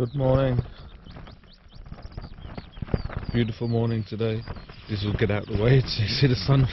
Good morning. Beautiful morning today. This will get out of the way so you see the sun.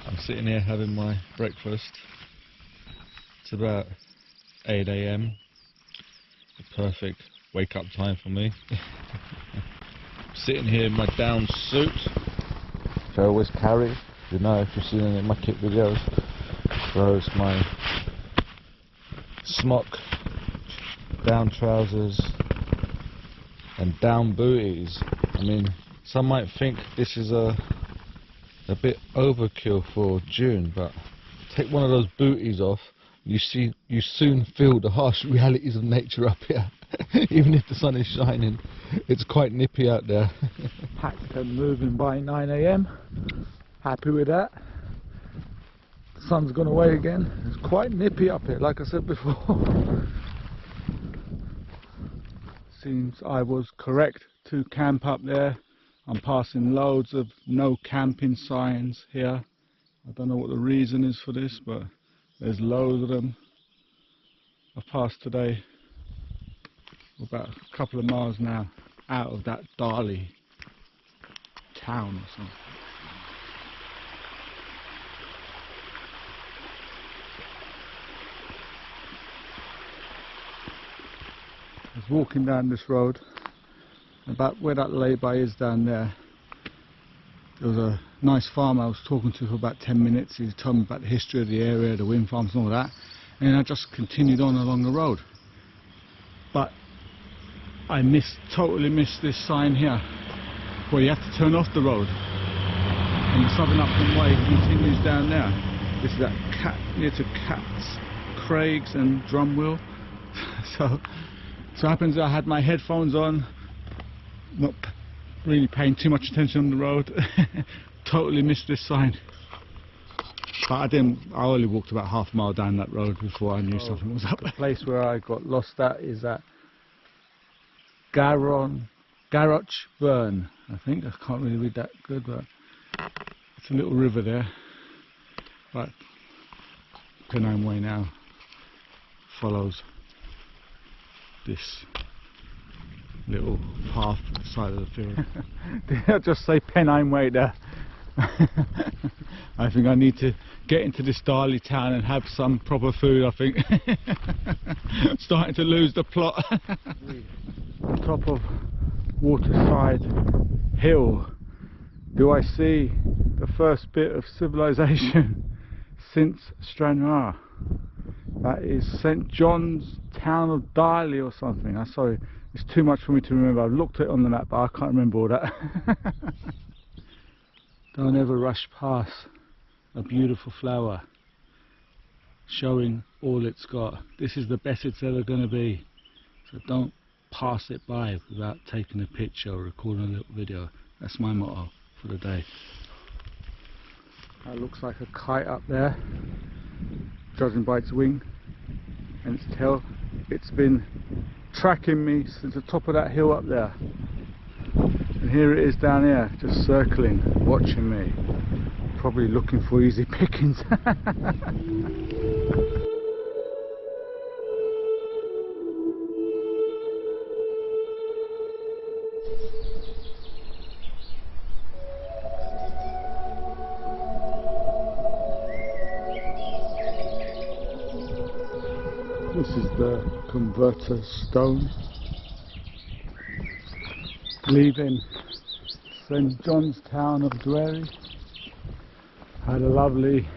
I'm sitting here having my breakfast. It's about 8 AM. The perfect wake up time for me. Sitting here in my down suit, which I always carry. You know, if you've seen any of my kit videos. So it's my smock, down trousers and down booties. I mean, some might think this is a bit overkill for June, but take one of those booties off, you soon feel the harsh realities of nature up here. Even if the sun is shining, it's quite nippy out there. Packed and moving by 9 AM. Happy with that. The sun's gone away again. It's quite nippy up here, like I said before. Seems I was correct to camp up there. I'm passing loads of no camping signs here. I don't know what the reason is for this, but there's loads of them. I've passed today about a couple of miles now out of that Darley town or something. I was walking down this road, about where that lay-by is down there. There was a nice farmer I was talking to for about 10 minutes. He told me about the history of the area, the wind farms and all that, and I just continued on along the road. But I totally missed this sign here, where you have to turn off the road, and the Southern Upland Way continues down there. This is that near to Cats, Craigs and Drumwell. So happens I had my headphones on, not really paying too much attention on the road. Totally missed this sign. But I only walked about half a mile down that road before I knew something was up. The place where I got lost at is at Garroch Burn, I think. I can't really read that good, but it's a little river there. But Meadow Way now follows this little path to the side of the field. Did I just say Meadow Way there? I think I need to get into this Darley town and have some proper food, I think. Starting to lose the plot. On top of Waterside Hill, do I see the first bit of civilization since Stranraer. That is St John's town of Darley or something. I'm sorry, it's too much for me to remember. I've looked at it on the map, but I can't remember all that. Don't ever rush past a beautiful flower showing all it's got. This is the best it's ever going to be, so don't pass it by without taking a picture or recording a little video. That's my motto for the day. That looks like a kite up there, judging by its wing and its tail. It's been tracking me since the top of that hill up there, and here it is down here, just circling, watching me, probably looking for easy pickings. This is the converter stone, leaving St John's town of Dwelly. Had a lovely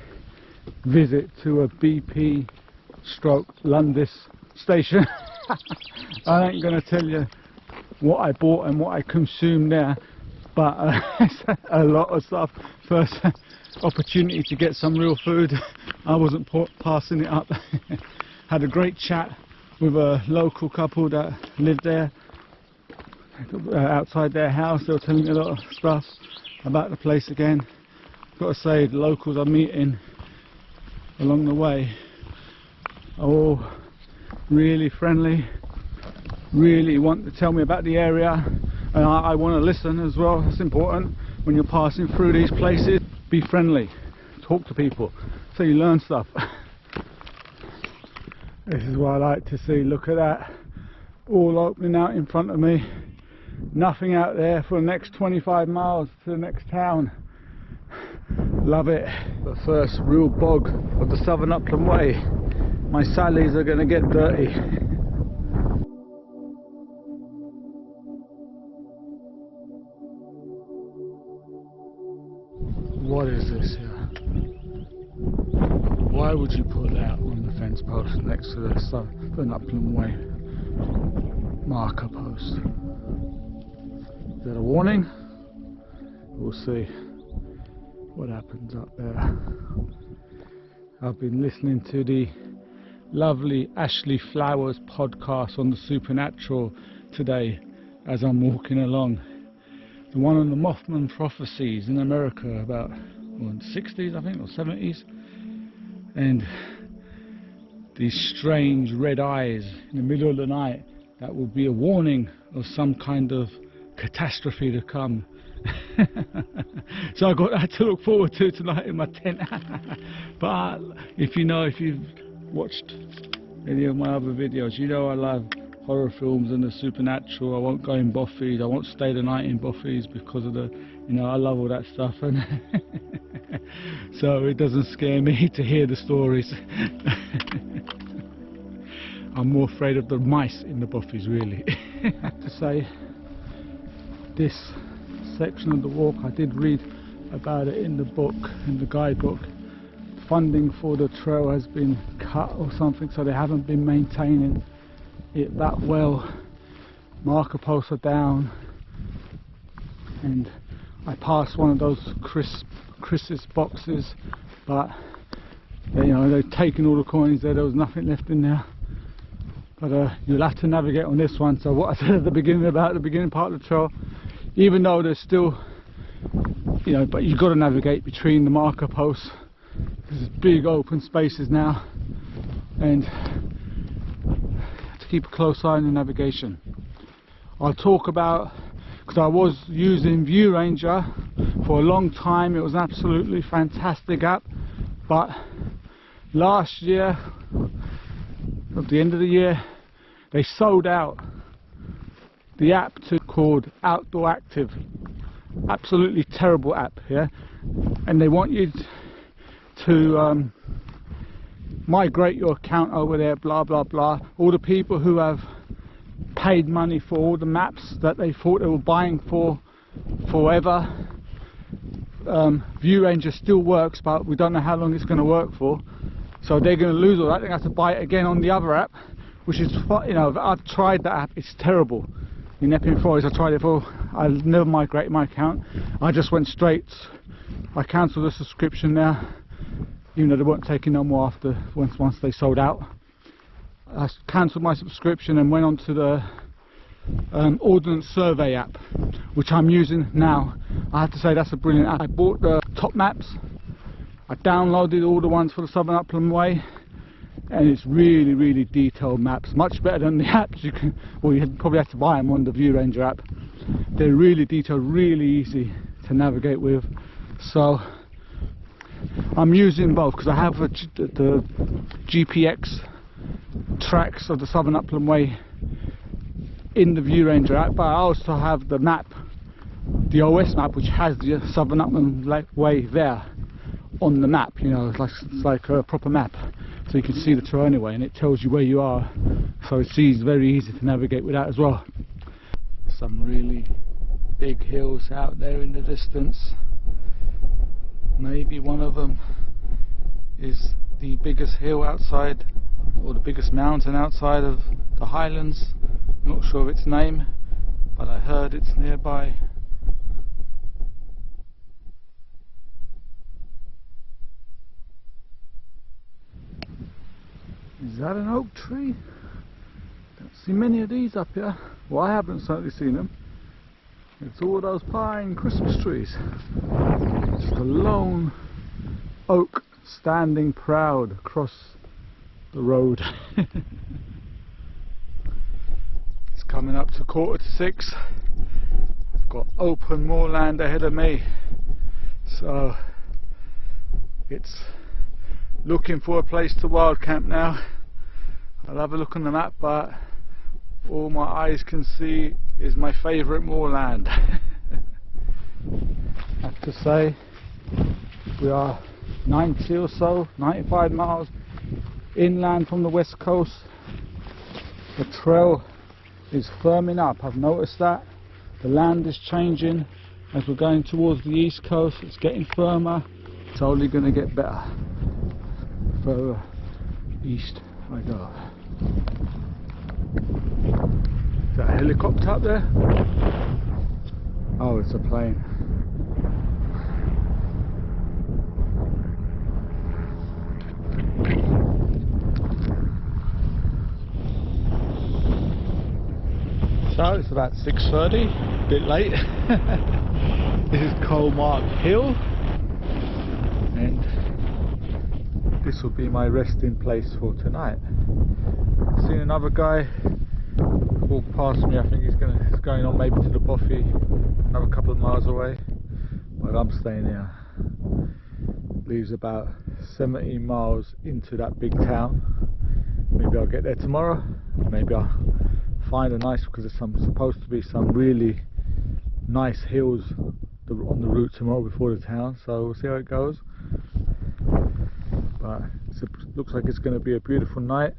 visit to a BP stroke Lundis station. I ain't going to tell you what I bought and what I consumed there, but a lot of stuff. First opportunity to get some real food, I wasn't passing it up. Had a great chat with a local couple that lived there, outside their house. They were telling me a lot of stuff about the place again. Got to say, the locals I'm meeting along the way are all really friendly, really want to tell me about the area, and I want to listen as well. That's important when you're passing through these places. Be friendly, talk to people, so you learn stuff. This is what I like to see. Look at that, all opening out in front of me. Nothing out there for the next 25 miles to the next town. Love it. The first real bog of the Southern Upland Way. My sallies are going to get dirty. What is this here? Why would you put that on the fence post next to the Southern Upland Way marker post? Is that a warning? We'll see what happens up there. I've been listening to the lovely Ashley Flowers podcast on the supernatural today as I'm walking along. The one on the Mothman prophecies in America about in the 60s I think, or 70s, and these strange red eyes in the middle of the night that will be a warning of some kind of catastrophe to come. So I got that to look forward to tonight in my tent. But if you've watched any of my other videos, you know I love horror films and the supernatural. I won't go in boffies, I won't stay the night in boffies because of the, I love all that stuff, and so it doesn't scare me to hear the stories. I'm more afraid of the mice in the boffies, really. I have to say, this section of the walk, I did read about it in the book, in the guidebook. Funding for the trail has been cut or something, so they haven't been maintaining it that well. Marker posts are down, and I passed one of those Chris's boxes, but they've taken all the coins there. There was nothing left in there. But you'll have to navigate on this one. So what I said at the beginning about the beginning part of the trail, even though there's still, but you've got to navigate between the marker posts. There's big open spaces now, and to keep a close eye on the navigation. I'll talk about, because I was using View Ranger for a long time. It was an absolutely fantastic app, but last year, at the end of the year, they sold out the app called Outdoor Active. Absolutely terrible app, yeah. And they want you to migrate your account over there, blah blah blah. All the people who have paid money for all the maps that they thought they were buying for forever. View Ranger still works, but we don't know how long it's going to work for. So they're going to lose all that. They're going to have to buy it again on the other app, which is, I've tried that app. It's terrible. In Epping Forest, I tried it for. I never migrated my account. I just went straight. I cancelled the subscription now, even though they weren't taking no more after once they sold out. I cancelled my subscription and went on to the Ordnance Survey app, which I'm using now. I have to say that's a brilliant app. I bought the top maps. I downloaded all the ones for the Southern Upland Way, and it's really, really detailed maps, much better than the apps you can. Well, you probably have to buy them on the View Ranger app. They're really detailed, really easy to navigate with. So I'm using both because I have the GPX tracks of the Southern Upland Way in the View Ranger app, but I also have the map, the OS map, which has the Southern Upland Way there on the map. It's like a proper map, so you can see the trail anyway, and it tells you where you are, so it's very easy to navigate with that as well. Some really big hills out there in the distance. Maybe one of them is the biggest hill outside, or the biggest mountain outside of the Highlands. I'm not sure of its name, but I heard it's nearby. Is that an oak tree? Don't see many of these up here. Well, I haven't certainly seen them. It's all those pine Christmas trees. Just a lone oak standing proud across the road. It's coming up to 5:45. I've got open moorland ahead of me, so it's looking for a place to wild camp now. I'll have a look on the map, but all my eyes can see is my favourite moorland. I have to say, we are 90 or so, 95 miles inland from the west coast. The trail is firming up, I've noticed that. The land is changing as we're going towards the east coast. It's getting firmer. It's only going to get better further east I go. Is that a helicopter up there? Oh, it's a plane. So it's about 6:30, a bit late. This is Waymarked Hill, and this will be my resting place for tonight. I've seen another guy walk past me. I think he's going on maybe to the Bothy, another couple of miles away, but I'm staying here. Leaves about 17 miles into that big town. Maybe I'll get there tomorrow, maybe I'll find a nice, because there's supposed to be some really nice hills on the route tomorrow before the town, so we'll see how it goes. But it looks like it's going to be a beautiful night.